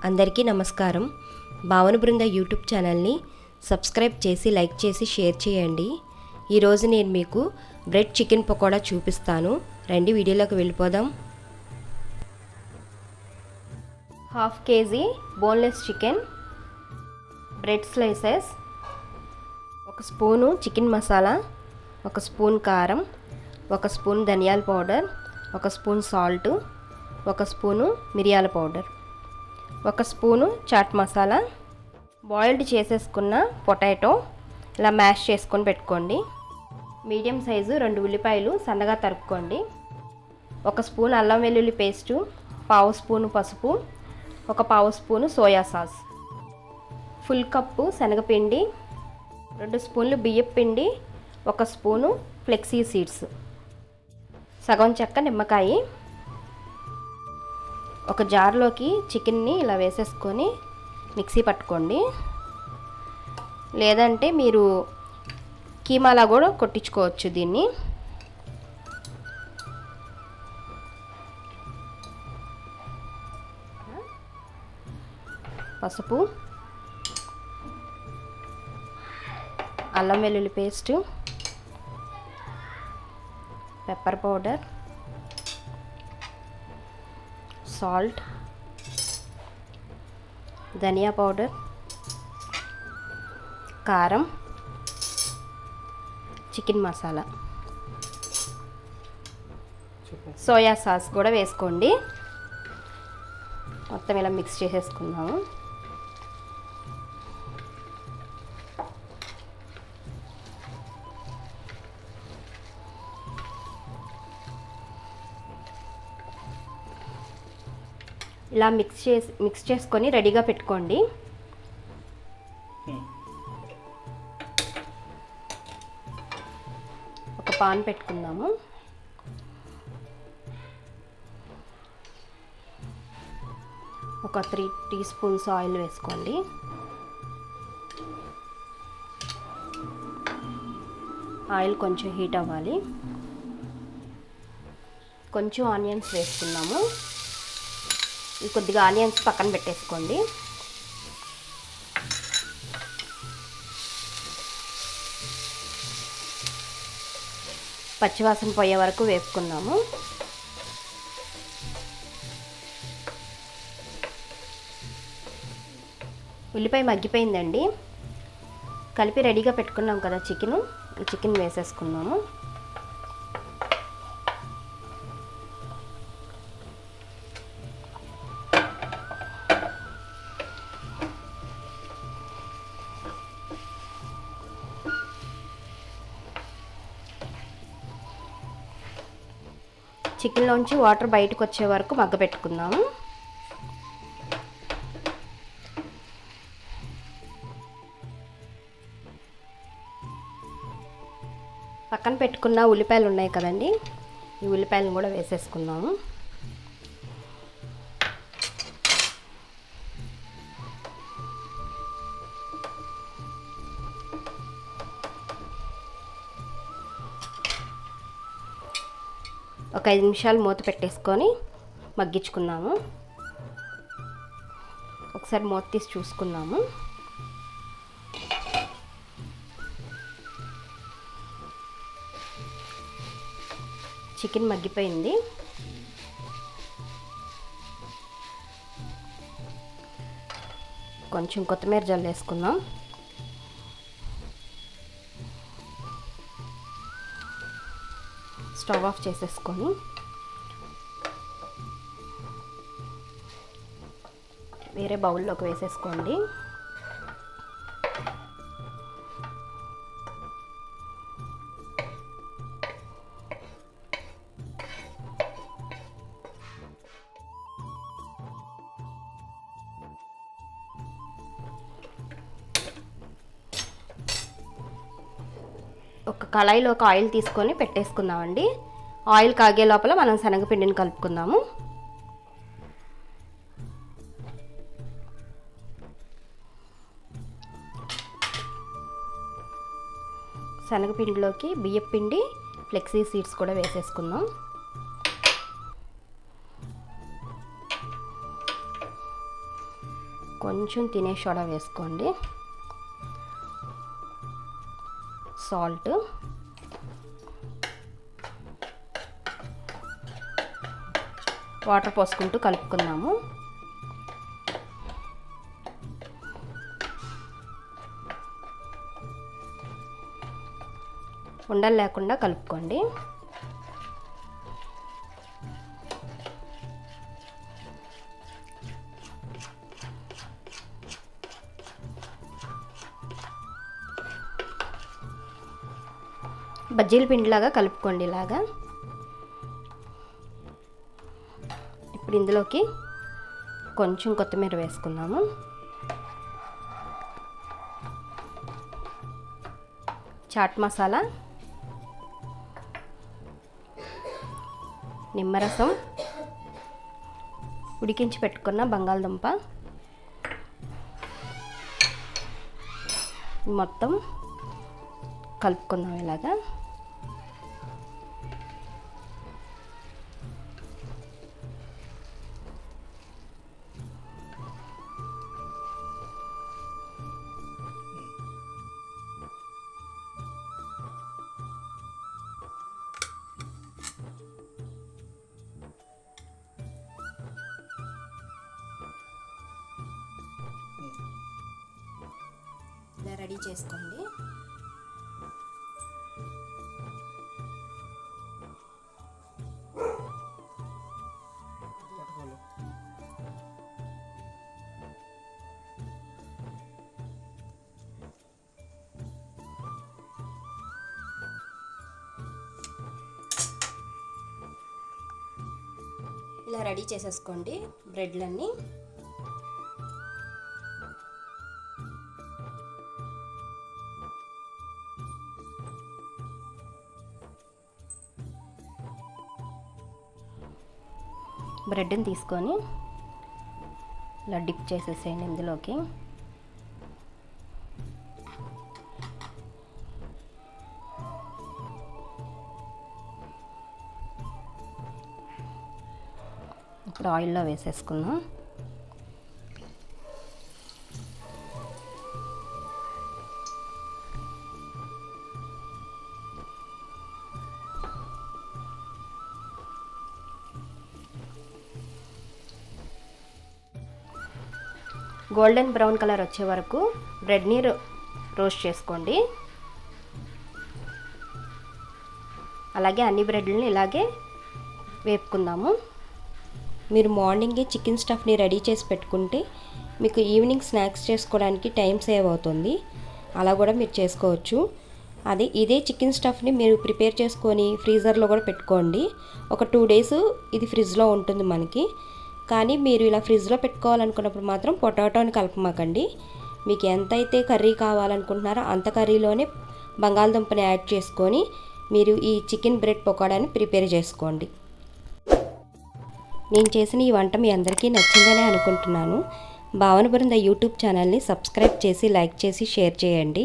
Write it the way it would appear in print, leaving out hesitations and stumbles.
అందరికీ నమస్కారం. భావన బృంద యూట్యూబ్ ఛానల్ని సబ్స్క్రైబ్ చేసి లైక్ చేసి షేర్ చేయండి. ఈరోజు నేను మీకు బ్రెడ్ చికెన్ పకోడా చూపిస్తాను. రండి వీడియోలోకి వెళ్ళిపోదాం. 1/2 kg boneless chicken, bread slices, 1 spoon chicken masala, 1 spoon కారం, 1 స్పూన్ ధనియాల పౌడర్, 1 స్పూన్ సాల్ట్, 1 స్పూను మిరియాల powder, 1 spoon chaat masala, boiled చేసేసుకున్న పొటాటో ఇలా మ్యాష్ చేసుకొని పెట్టుకోండి. మీడియం సైజు 2 ఉల్లిపాయలు సన్నగా తరుక్కోండి. 1 స్పూన్ అల్లం వెల్లుల్లి పేస్టు, 1/2 స్పూను పసుపు, 1/2 spoon soya sauce, full cup శనగపిండి, 2 స్పూన్లు బియ్యం పిండి, 1 స్పూను ఫ్లెక్సీ సీడ్స్, సగం చెక్క నిమ్మకాయ. ఒక జార్లోకి చికెన్ని ఇలా వేసేసుకొని మిక్సీ పట్టుకోండి. లేదంటే మీరు కీమాలా కూడా కొట్టించుకోవచ్చు దీన్ని. పసుపు, అల్లం వెల్లుల్లి పేస్టు, పెప్పర్ పౌడర్, సాల్ట్, ధనియా పౌడర్, కారం, చికెన్ మసాలా, సోయా సాస్ కూడా వేసుకోండి. మొత్తం ఇలా మిక్స్ చేసేసుకుందాము. ఇలా మిక్స్ చేసుకొని రెడీగా పెట్టుకోండి. ఒక పాన్ పెట్టుకుందాము. ఒక 3 టీ స్పూన్స్ ఆయిల్ వేసుకోండి. ఆయిల్ కొంచెం హీట్ అవ్వాలి. కొంచెం ఆనియన్స్ వేసుకున్నాము. కొద్దిగా ఆనియన్స్ పక్కన పెట్టేసుకోండి. పచ్చివాసన పోయే వరకు వేపుకుందాము. ఉల్లిపాయ మగ్గిపోయిందండి. కలిపి రెడీగా పెట్టుకున్నాం కదా ఈ చికెన్ వేసేసుకున్నాము. చికెన్లోంచి వాటర్ బయటకు వచ్చే వరకు మగ్గపెట్టుకుందాము. పక్కన పెట్టుకున్న ఉల్లిపాయలు ఉన్నాయి కదండి, ఈ ఉల్లిపాయలను కూడా వేసేసుకుందాము. ఒక 5 నిమిషాలు మూత పెట్టేసుకొని మగ్గించుకున్నాము. ఒకసారి మూత తీసి చూసుకున్నాము. చికెన్ మగ్గిపోయింది. కొంచెం కొత్తిమీర జల్లేసుకుందాం. స్టవ్ ఆఫ్ చేసేసుకొని వేరే బౌల్లోకి వేసేసుకోండి. ఒక కళాయిలోకి ఆయిల్ తీసుకొని పెట్టేసుకుందామండి. ఆయిల్ కాగే లోపల మనం శనగపిండిని కలుపుకుందాము. శనగపిండిలోకి బియ్యం పిండి, ఫ్లెక్సీ సీడ్స్ కూడా వేసేసుకుందాం. కొంచెం తినే సోడా వేసుకోండి, సాల్ట్, వాటర్ పోసుకుంటూ కలుపుకుందాము. ఉండలు లేకుండా కలుపుకోండి. బజ్జీల పిండిలాగా కలుపుకోండి ఇలాగా. ఇప్పుడు ఇందులోకి కొంచెం కొత్తిమీర వేసుకుందాము. చాట్ మసాలా, నిమ్మరసం, ఉడికించి పెట్టుకున్న బంగాళదుంప మొత్తం కలుపుకుందాం ఇలాగా. ఇలా రెడీ చేసుకోండి. ఇలా రెడీ చేసేసుకోండి బ్రెడ్లన్నీ. బ్రెడ్ని తీసుకొని ఇలా డిప్ చేసేసేయండి ఇందులోకి. ఇప్పుడు ఆయిల్లో వేసేసుకుందాం. గోల్డెన్ బ్రౌన్ కలర్ వచ్చే వరకు బ్రెడ్ని రోస్ట్ చేసుకోండి. అలాగే అన్ని బ్రెడ్లని ఇలాగే వేపుకుందాము. మీరు మార్నింగే చికెన్ స్టఫ్ని రెడీ చేసి పెట్టుకుంటే మీకు ఈవినింగ్ స్నాక్స్ చేసుకోవడానికి టైం సేవ్ అవుతుంది. అలా కూడా మీరు చేసుకోవచ్చు. ఇదే చికెన్ స్టఫ్ని మీరు ప్రిపేర్ చేసుకొని ఫ్రీజర్లో కూడా పెట్టుకోండి. ఒక 2 days ఇది ఫ్రిడ్జ్లో ఉంటుంది మనకి. కానీ మీరు ఇలా ఫ్రిడ్జ్లో పెట్టుకోవాలనుకున్నప్పుడు మాత్రం పొటాటోని కలపమాకండి. మీకు ఎంతైతే కర్రీ కావాలనుకుంటున్నారో అంత కర్రీలోనే బంగాళదుంపని యాడ్ చేసుకొని మీరు ఈ చికెన్ బ్రెడ్ పకోడాని ప్రిపేర్ చేసుకోండి. నేను చేసిన ఈ వంట మీ అందరికీ నచ్చిందనే అనుకుంటున్నాను. భావన బృంద యూట్యూబ్ ఛానల్ని సబ్స్క్రైబ్ చేసి, లైక్ చేసి, షేర్ చేయండి.